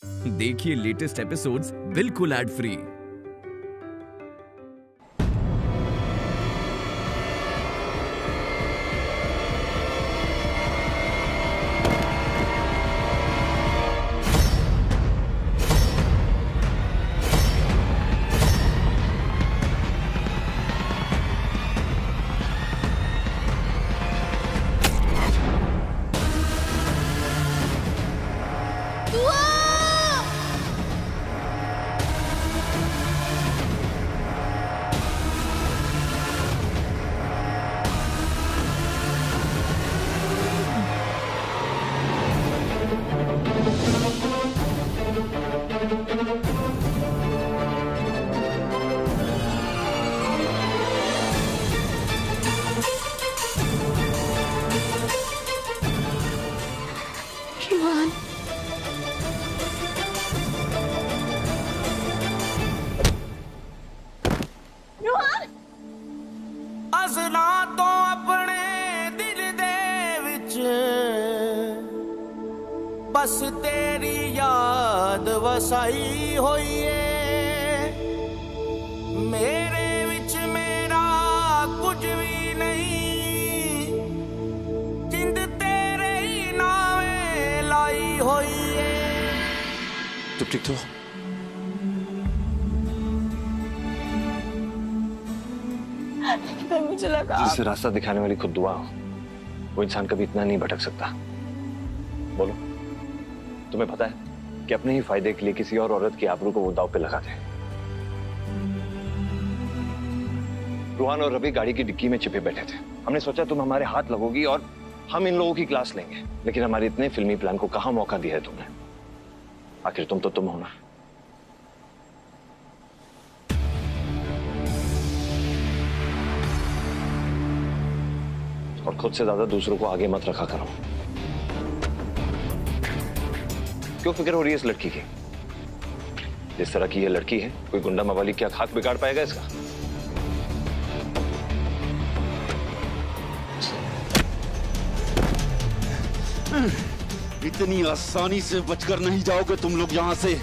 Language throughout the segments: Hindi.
देखिए लेटेस्ट एपिसोड्स बिल्कुल एड फ्री। रोहन, रोहन, हसना तो अपने दिल दे विच बस तेरी याद वसाई होई है। मेरे विच मेरा कुछ भी नहीं, जिंद तेरे ही नावे लाई होई है। तुम ठीक तो? तो मुझे लगा जिसे रास्ता दिखाने वाली खुद दुआ हो, वो इंसान कभी इतना नहीं भटक सकता। बोलो, तुम्हें पता है कि अपने ही फायदे के लिए किसी और औरत की आबरू को वो दांव पे लगा दे। रूहान और रवि गाड़ी की डिक्की में छिपे बैठे थे। हमने सोचा तुम हमारे हाथ लगोगी और हम इन लोगों की क्लास लेंगे, लेकिन हमारे इतने फिल्मी प्लान को कहां मौका दिया है तुमने। आखिर तुम तो तुम हो ना। और खुद से ज्यादा दूसरों को आगे मत रखा करो। क्यों फिक्र हो रही है इस लड़की की? जिस तरह की ये लड़की है, कोई गुंडा मवाली क्या खाक बिगाड़ पाएगा इसका? इतनी आसानी से बचकर नहीं जाओगे तुम लोग यहां से।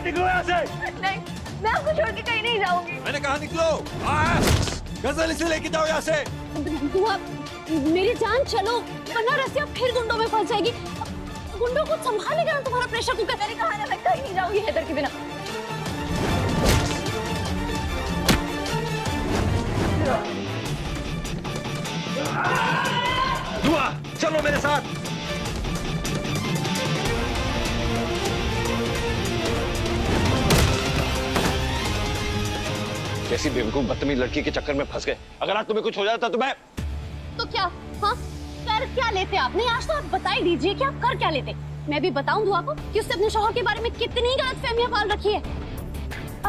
निकलो यहाँ से। नहीं, मैं आपको छोड़ के कहीं नहीं जाऊंगी। मैंने कहा निकलो। गजल इसे लेके जाओ यहाँ से। बुआ, मेरी जान चलो, वरना रसिया फिर गुंडों में फंस जाएगी। गुंडों को संभालेगा ना तुम्हारा प्रेशर कुकर। मैंने कहा ना, मैं कहीं नहीं जाऊंगी हैदर के बिना। दुआ, चलो मेरे साथ। कैसी बेवकूफ बदतमीज लड़की के चक्कर में फंस गए। अगर आज तुम्हें कुछ हो जाता तो मैं तो क्या? हाँ, कर क्या लेते आप? नहीं, आज तो आप बता ही दीजिए कि आप कर क्या लेते। मैं भी बताऊं दुआ को कि उसने अपने शौहर के बारे में कितनी गलतफहमियां पाल रखी है।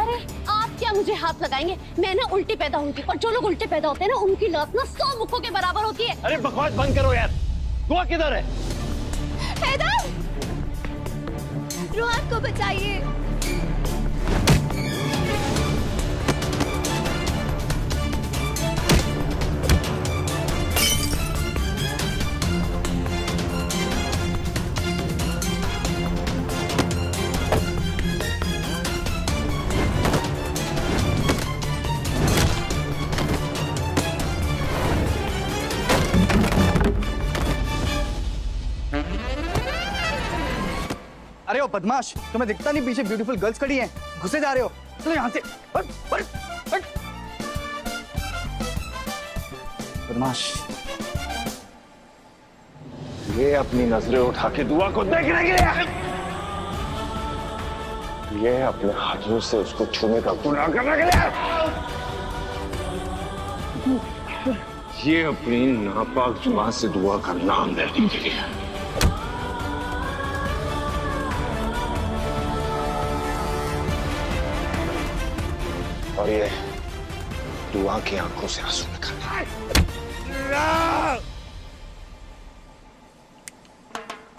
अरे आप क्या मुझे हाथ लगाएंगे? मैं ना उल्टी पैदा हुई थी, और जो लोग उल्टे पैदा होते हैं ना, उनकी लात ना 100 मुक्कों के बराबर होती है। अरे बकवास बंद करो यार। दुआ किधर है? हैदर, रोहन को बचाइए। अरे ओ बदमाश, तुम्हें दिखता नहीं पीछे ब्यूटीफुल गर्ल्स खड़ी हैं? घुसे जा रहे हो? चलो यहाँ से। हट, हट, हट। बदमाश। ये अपनी नजरें उठा के दुआ को देखने के लिए, ये अपने हाथों से उसको छूने का गुनाह करने के लिए, ये अपनी नापाक जुबान से दुआ का नाम लेने के लिए। और दुआ की आंखों से आंसू निकालने।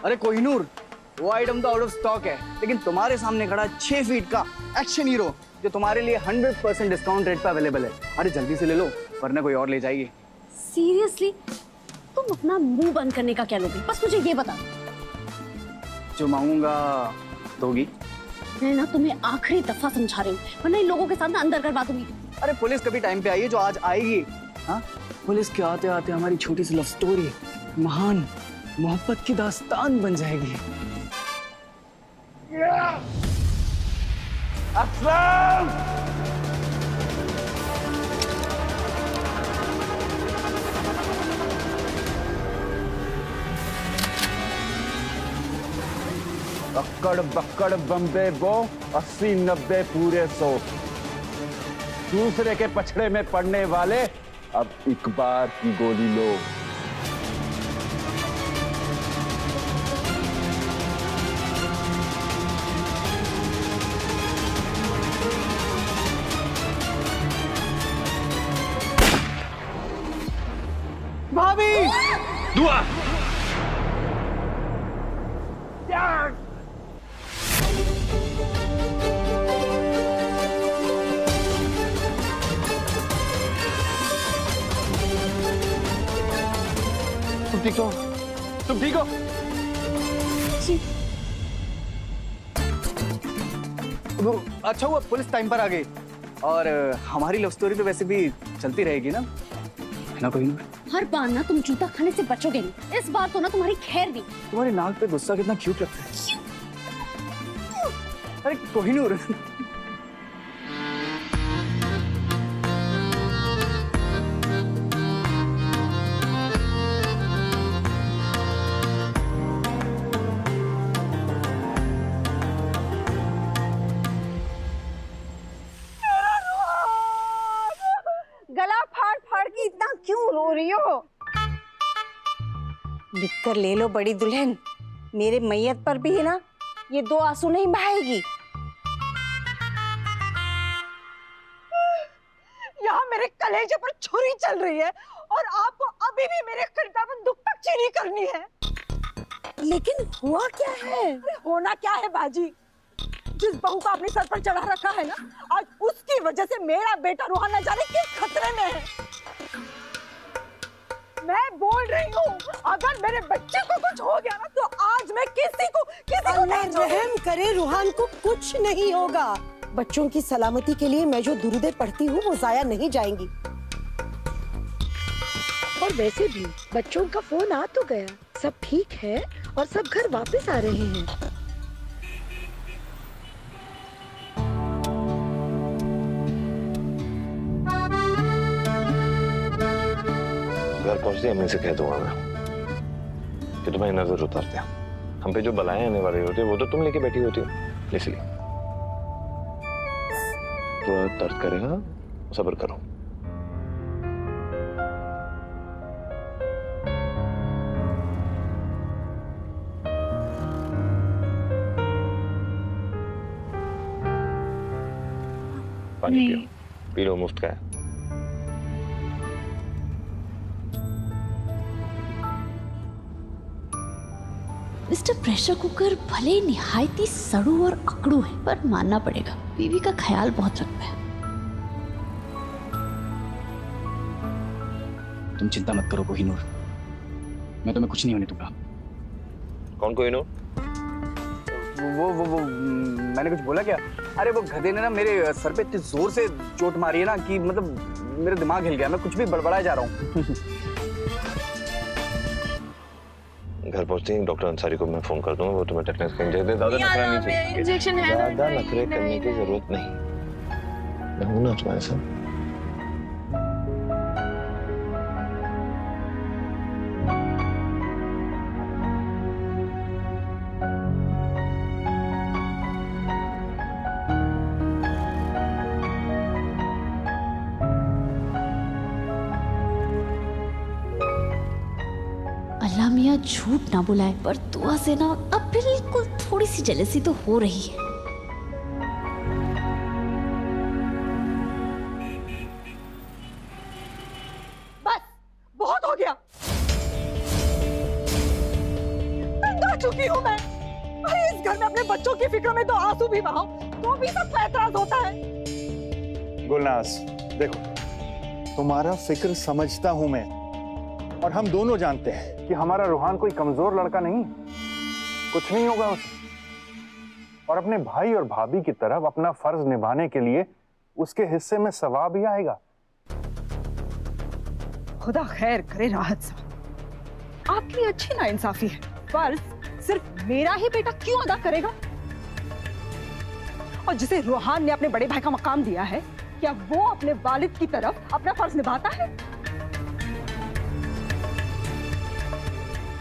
अरे कोहिनूर, वो आइटम तो आउट ऑफ स्टॉक है, लेकिन तुम्हारे सामने खड़ा 6 फीट का एक्शन हीरो जो तुम्हारे लिए 100% डिस्काउंट रेट पे अवेलेबल है। अरे जल्दी से ले लो, वरना कोई और ले जाएगी। सीरियसली? तुम अपना मुंह बंद करने का क्या लोगे? बस मुझे ये बता। जो मांगूंगा दोगी? मैं ना तुम्हें आखिरी दफा समझा रही हूँ, वरना इन लोगों के साथ ना अंदर करवा दूंगी। अरे पुलिस कभी टाइम पे आई है जो आज आएगी? हाँ, पुलिस के आते आते हमारी छोटी सी लव स्टोरी महान मोहब्बत की दास्तान बन जाएगी। असलम! अक्कड़ बक्कड़ बम्बे बो 80-90 पूरे 100। दूसरे के पछड़े में पड़ने वाले अब एक बार की गोली लो। भाभी! दुआ! तुम ठीक हो? तुम ठीक हो? अच्छा हुआ पुलिस टाइम पर आ गई। और हमारी लव स्टोरी तो वैसे भी चलती रहेगी ना, है ना कोहिनूर? हर बार ना तुम जूता खाने से बचोगे नहीं, इस बार तो ना तुम्हारी खैर भी। तुम्हारी नाक पे गुस्सा कितना क्यूट लगता है। अरे कोहिनूर, गला फाड़ फाड़ के इतना क्यों रो रही हो? लिख कर ले लो बड़ी दुल्हन, मेरे मैयत पर भी है ना ये 2 आंसू नहीं बहाएगी। यहाँ मेरे कलेजे पर छुरी चल रही है और आपको अभी भी मेरे कंधा पर दुपट्टा चीनी करनी है। लेकिन हुआ क्या है? होना क्या है बाजी? जिस बहू को अपने सर पर चढ़ा रखा है ना, आज उसकी वजह से मेरा बेटा रूहान न जाने किस खतरे में है। मैं बोल रही हूँ, अगर मेरे बच्चे को कुछ हो गया ना, तो आज मैं किसी को नहीं रहम करे, रूहान को कुछ नहीं होगा। बच्चों की सलामती के लिए मैं जो दुरूदें पढ़ती हूँ वो जाया नहीं जाएंगी। और वैसे भी बच्चों का फोन आ तो गया, सब ठीक है और सब घर वापस आ रहे हैं। घर पहुंचते ही से कह दूंगा मैं कि तुम्हें नजर उतारते हैं। हम पे जो बलाएं आने वाली होती है वो तो तुम लेके बैठी होती हो, इसलिए थोड़ा दर्द करेगा, सब्र करो। पानी पियो, पी लो, मुफ्त का है। मिस्टर प्रेशर कुकर भले निहायती सड़ू और अकड़ू है, पर मानना पड़ेगा बीवी का ख्याल बहुत रखता है। तुम चिंता मत करो कोहिनूर, मैं तुम्हें कुछ नहीं होने दूंगा। कौन कोहिनूर? वो मैंने कुछ बोला क्या? अरे वो गधे ने ना मेरे सर पे इतनी जोर से चोट मारी है ना कि मतलब मेरा दिमाग हिल गया, मैं कुछ भी बड़बड़ाया जा रहा हूँ। घर पहुंचते ही डॉक्टर अंसारी को मैं फोन कर दूंगा, वो तुम्हें टेटनस का इंजेक्शन दे। ज्यादा नखरा नहीं चाहिए, इंजेक्शन है, ज्यादा नखरे करने की जरूरत नहीं, मैं हूं ना तुम्हारे साथ। अल्लाह मियाँ झूठ ना बुलाए, पर दुआ से ना अब बिल्कुल थोड़ी सी जेलसी तो हो रही है। चुकी हूँ मैं। अरे इस घर में अपने बच्चों की फिक्र में तो आंसू भी बहाओ तो भी सबको ऐतराज होता है। गुलनाज देखो, तुम्हारा फिक्र समझता हूं मैं, और हम दोनों जानते हैं कि हमारा रूहान कोई कमजोर लड़का नहीं, कुछ नहीं होगा उसे। और अपने भाई और भाभी की तरफ अपना फर्ज निभाने के लिए उसके हिस्से में सवाब ही आएगा। खुदा खैर करे राहत साहब, आपकी अच्छी नाइंसाफी है। फर्ज सिर्फ मेरा ही बेटा क्यों अदा करेगा? और जिसे रूहान ने अपने बड़े भाई का मकाम दिया है, क्या वो अपने वालिद की तरफ अपना फर्ज निभाता है?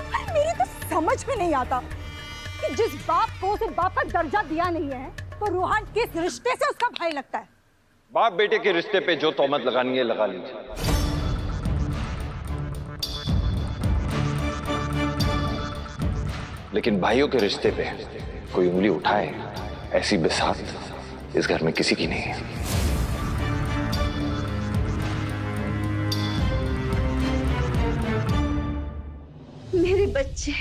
अरे मेरी तो समझ में नहीं आता कि जिस बाप को उसे बाप का दर्जा दिया नहीं है, तो रूहान किस रिश्ते से उसका भाई लगता है? बाप बेटे के रिश्ते पे जो तोहमत लगानी है लगा लीजिए। लेकिन भाइयों के रिश्ते पे कोई उंगली उठाए, ऐसी बिसात इस घर में किसी की नहीं है। मेरे बच्चे,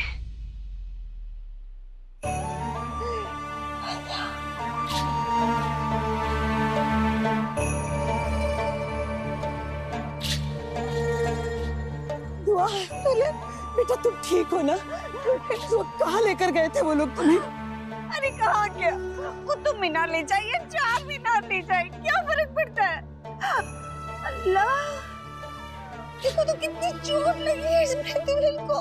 दुआ है बेटा, तुम ठीक हो ना? तो कहाँ लेकर गए थे वो लोग तुम्हें? अरे कहाँ गया? कुतुब मीनार ले जाइए, चार मीनार ले जाए, क्या फर्क पड़ता है? अल्लाह, देखो तो कितनी चोट लगी है इसमें दुल्हन को।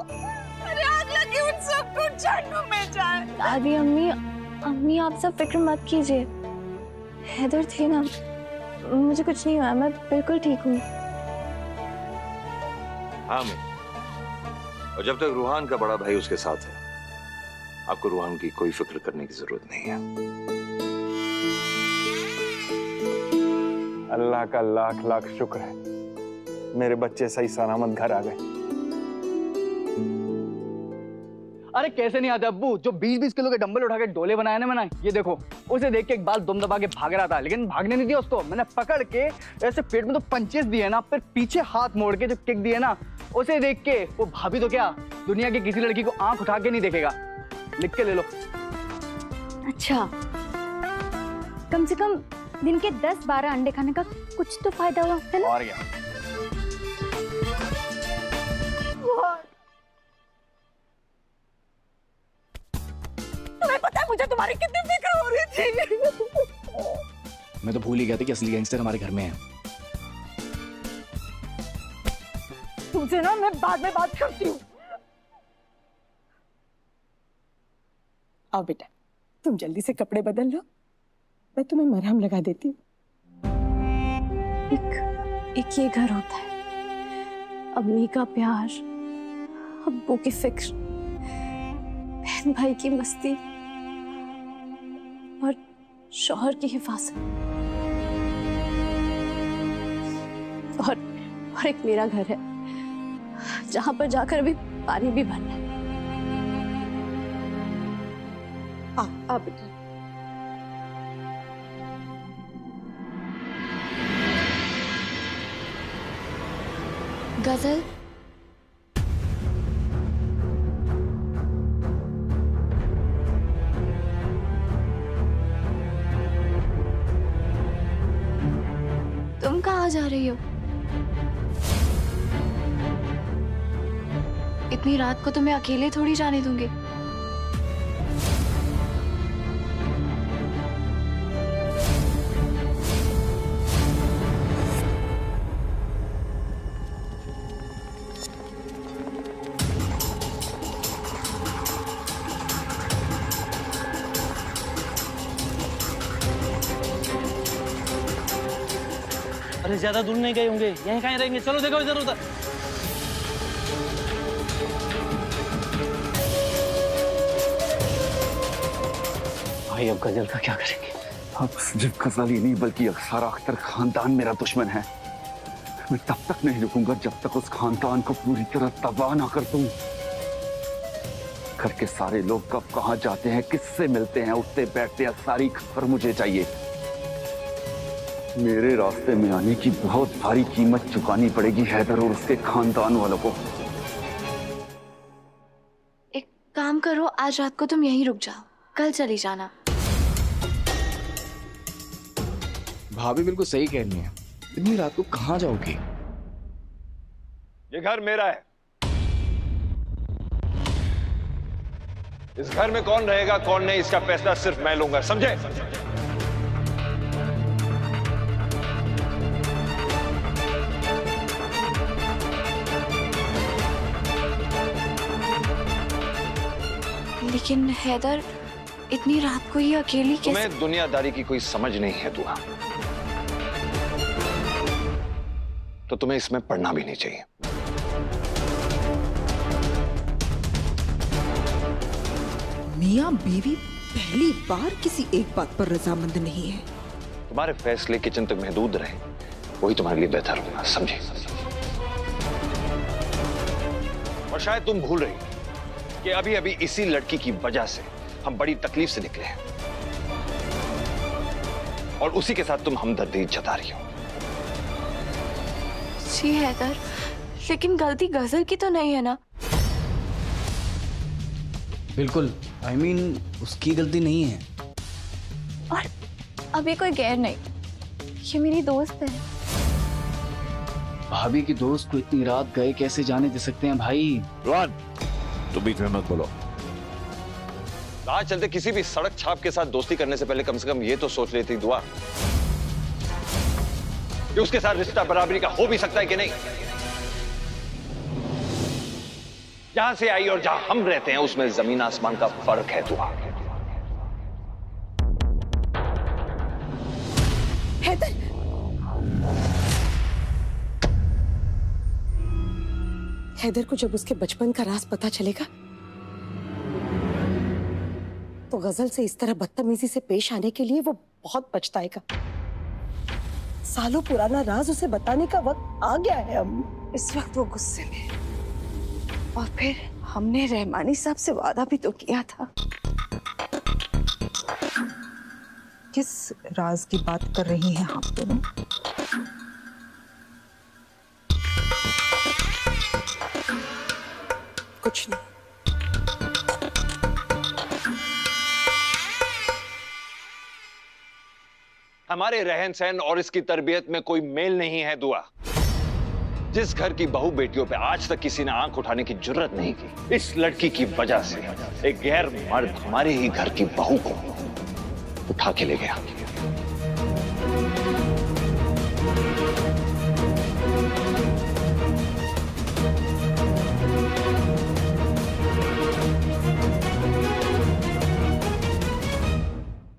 अरे आग लगी उन सबको, जहन्नुम में जाए। दादी, अम्मी आप सब फिक्र मत कीजिए। हैदर थे ना, मुझे कुछ नहीं हुआ, मैं बिल्कुल ठीक हूँ। हाँ मैं, और जब तक रूहान का बड़ा भाई उसके साथ है, आपको रूहान की कोई फिक्र करने की जरूरत नहीं है। अल्लाह का लाख लाख शुक्र है, मेरे बच्चे सही सलामत घर आ गए। अरे कैसे नहीं आते अब्बू? जो 20-20 किलो के डंबल उठा के डोले बनाए ना मैंने, ये देखो, उसे देख के एक बाल दुम दबा के भाग रहा था, लेकिन भागने नहीं दिया उसको। मैंने पकड़ के ऐसे पेट में तो पंचेस दिए ना, फिर पीछे हाथ मोड़ के जो किक दिए ना, उसे देख के वो भाभी तो क्या, दुनिया की किसी लड़की को आंख उठा के नहीं देखेगा। लिख के ले लो। अच्छा, कम से कम दिन के 10-12 अंडे खाने का कुछ तो फायदा हुआ है ना? और क्या? तुम्हें पता है मुझे तुम्हारी कितनी फिक्र हो रही थी? मैं तो भूल ही गया था कि असली गैंगस्टर हमारे घर में है। तुमसे ना मैं बाद में बात करती हूँ। आओ बेटा, तुम जल्दी से कपड़े बदल लो, मैं तुम्हें मरहम लगा देती हूँ। एक ये घर होता है, अम्मी का प्यार, अब्बू की फिक्र, बहन भाई की मस्ती और शौहर की हिफाजत, और एक मेरा घर है जहां पर जाकर अभी पानी भी भरना है। आ बेटा। गजल, तुम कहाँ जा रही हो? इतनी रात को तुम्हें अकेले थोड़ी जाने दूंगी। अरे ज्यादा दूर नहीं गए होंगे, यहीं कहीं रहेंगे। चलो देखो इधर उधर। भाई अब गजल का क्या करेंगे? अब सिर्फ गजल ही नहीं बल्कि सारा अख्तर खानदान मेरा दुश्मन है। मैं तब तक नहीं रुकूंगा जब तक उस खानदान को पूरी तरह तबाह ना कर दूं। घर के सारे लोग कब कहां जाते हैं, किससे मिलते हैं, उठते बैठते हैं, सारी खबर मुझे चाहिए। मेरे रास्ते में आने की बहुत भारी कीमत चुकानी पड़ेगी हैदर और उसके खानदान वालों को। एक काम करो, आज रात को तुम यहीं रुक जाओ, कल चली जाना। भाभी बिल्कुल सही कह रही है, इतनी रात को कहाँ जाओगी? ये घर मेरा है। इस घर में कौन रहेगा कौन नहीं, इसका फैसला सिर्फ मैं लूंगा, समझे? लेकिन हैदर, इतनी रात को ये अकेली कैसे? तुम्हें दुनियादारी की कोई समझ नहीं है दुआ, तो तुम्हें इसमें पढ़ना भी नहीं चाहिए। मियां बीवी पहली बार किसी एक बात पर रजामंद नहीं है। तुम्हारे फैसले किचन तक महदूद रहे, वही तुम्हारे लिए बेहतर होगा, समझे? और शायद तुम भूल रही कि अभी अभी इसी लड़की की वजह से हम बड़ी तकलीफ से निकले हैं, और उसी के साथ तुम हमदर्दी जता रही हो। जी हैदर, लेकिन गलती गजल की तो नहीं है ना? बिल्कुल, I mean, उसकी गलती नहीं है। और अभी कोई गैर नहीं, ये मेरी दोस्त है। भाभी की दोस्त को इतनी रात गए कैसे जाने दे सकते हैं भाई? रोहन, तुम बीच में मत बोलो। आज चलते किसी भी सड़क छाप के साथ दोस्ती करने से पहले कम से कम ये तो सोच लेती दुआ कि उसके साथ रिश्ता बराबरी का हो भी सकता है कि नहीं। जहां से आई और जहां हम रहते हैं उसमें जमीन आसमान का फर्क है दुआ। हैदर, हैदर को जब उसके बचपन का राज पता चलेगा तो गजल से इस तरह बदतमीजी से पेश आने के लिए वो बहुत पछताएगा। सालों पुराना राज उसे बताने का वक्त आ गया है। अब इस वक्त वो गुस्से में है। और फिर हमने रहमानी साहब से वादा भी तो किया था। किस राज की बात कर रही हैं आप दोनों? कुछ नहीं। हमारे रहन सहन और इसकी तरबियत में कोई मेल नहीं है दुआ। जिस घर की बहू बेटियों पे आज तक किसी ने आंख उठाने की जुर्रत नहीं की, इस लड़की की वजह से एक गैर मर्द हमारे ही घर की बहू को उठा के ले गया।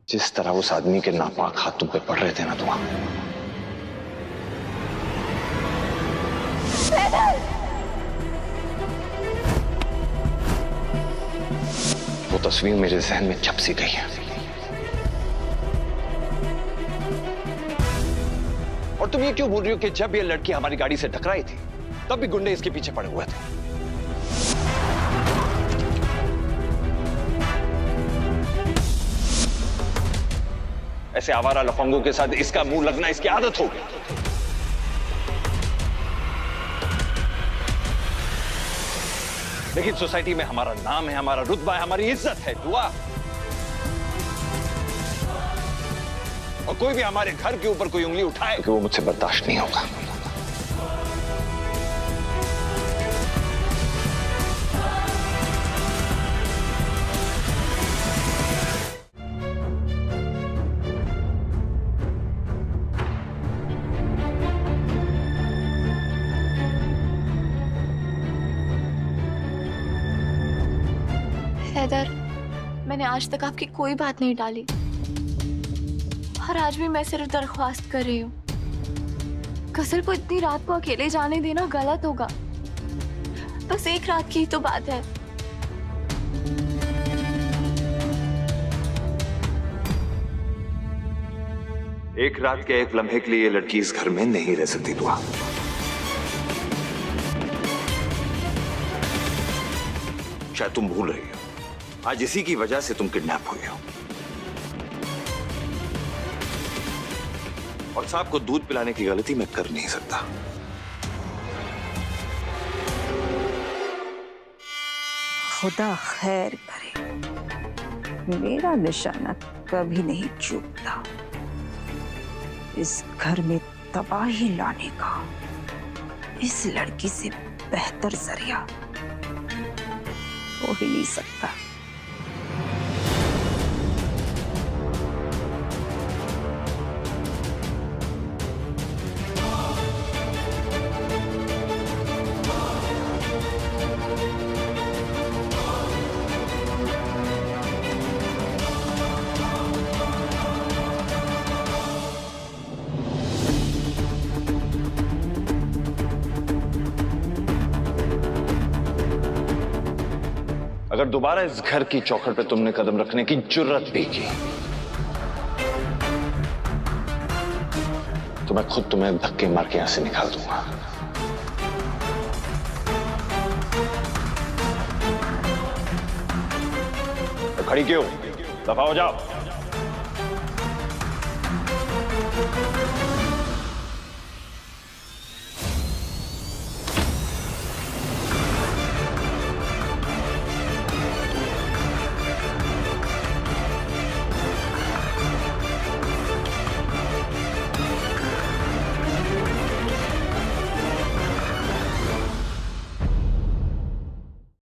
जिस तरह उस आदमी के नापाक हाथ तुम पे पड़ रहे थे ना दुआ, वो तस्वीर मेरे जहन में छप सी गई है। और तुम ये क्यों बोल रही हो कि जब ये लड़की हमारी गाड़ी से टकराई थी तब भी गुंडे इसके पीछे पड़े हुए थे? ऐसे आवारा लफंगों के साथ इसका मुंह लगना इसकी आदत हो गई। लेकिन सोसाइटी में हमारा नाम है, हमारा रुतबा है, हमारी इज्जत है दुआ। और कोई भी हमारे घर के ऊपर कोई उंगली उठाए कि वो मुझसे बर्दाश्त नहीं होगा। हैदर, मैंने आज तक आपकी कोई बात नहीं टाली और आज भी मैं सिर्फ दरख्वास्त कर रही हूँ। गजल को इतनी रात को अकेले जाने देना गलत होगा। बस एक रात की तो बात है। एक रात के एक लम्हे के लिए ये लड़की इस घर में नहीं रह सकती दुआ। शायद तुम भूल रही हो, आज इसी की वजह से तुम किडनैप हुई हो। और साहब को दूध पिलाने की गलती मैं कर नहीं सकता। खुदा खैर करे, मेरा निशाना कभी नहीं चूकता। इस घर में तबाही लाने का इस लड़की से बेहतर जरिया हो ही नहीं सकता। अगर दोबारा इस घर की चौखट पे तुमने कदम रखने की जुर्रत भी की तो मैं खुद तुम्हें धक्के मार के यहां से निकाल दूंगा। तो खड़ी क्यों? दफा हो जाओ।